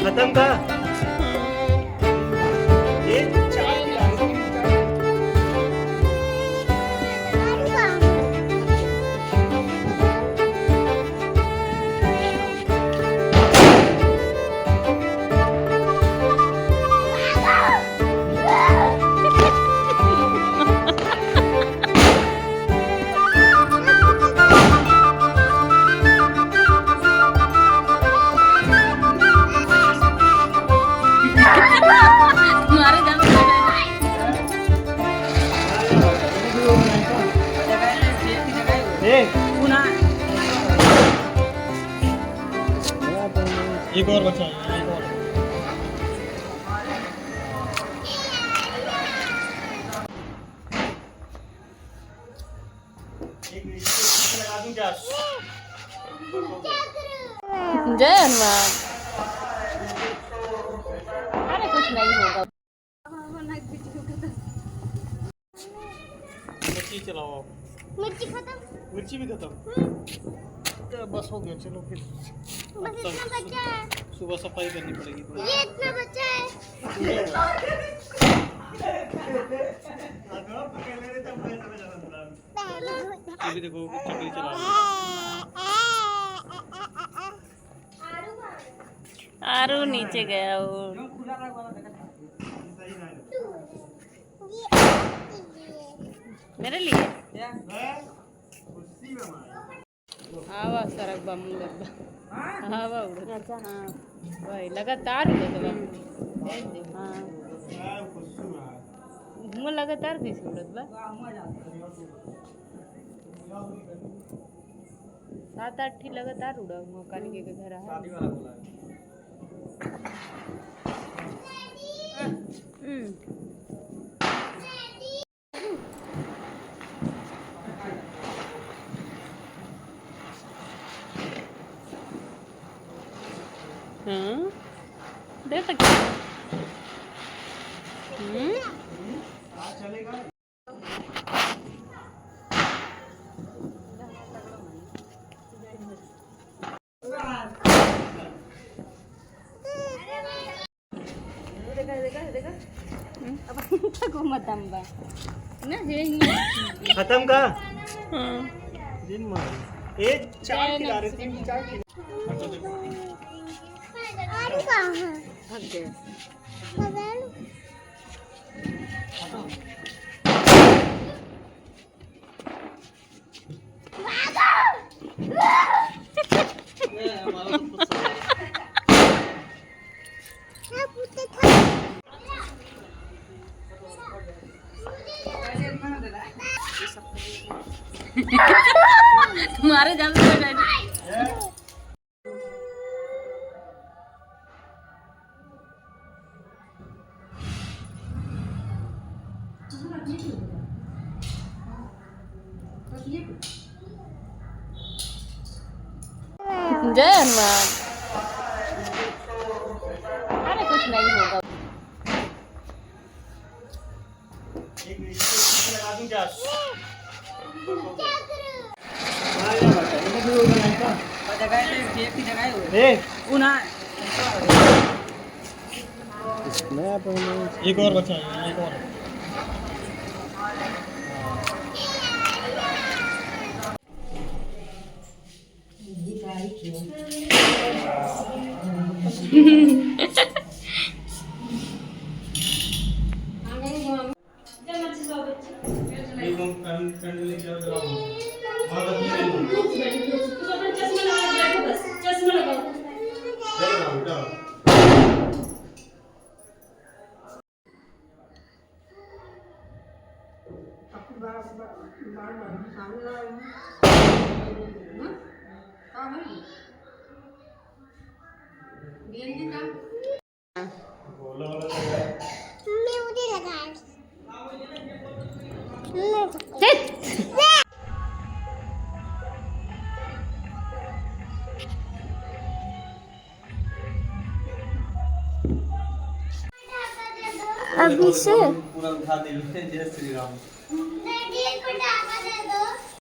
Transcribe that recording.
खत्म का ये एक और बचा है, एक और लगा दूं क्या? जय हनुमान। अरे कुछ नहीं होगा। मिर्ची चलाओ। मिर्ची खत्म। मिर्ची भी खत्म। बस हो गया, चलो फिर बस इतना बचा है। सुबह सफाई करनी पड़ेगी। ये इतना बचा है। अभी देखो चकली चला आरू नीचे गया वो। मेरे लिए हवा सरक बम हवा उड़त। हाँ वही लगातार उड़त बा। हाँ धुआं लगातार कैसे उड़त बा। 7-8 ठी लगातार उड़ा हुआ कालिके के घर है। हाँ दे सकते खत्म का हाँ दिन मार ये 4 खिला रहे थे, 4 खिला। आलू कहाँ है? थक गए। तुम्हारे जान से जय हनुमान। अरे कुछ नहीं होगा। एक लगा दूं क्या? क्या करूं? हाँ या बेटा, ये भी होगा नहीं का? जगह पे एक ही जगह है ए, उना एक और बचा है, एक और। मम्मी मुझे लगा है। अभी से पूरा उठा दे जय श्री राम।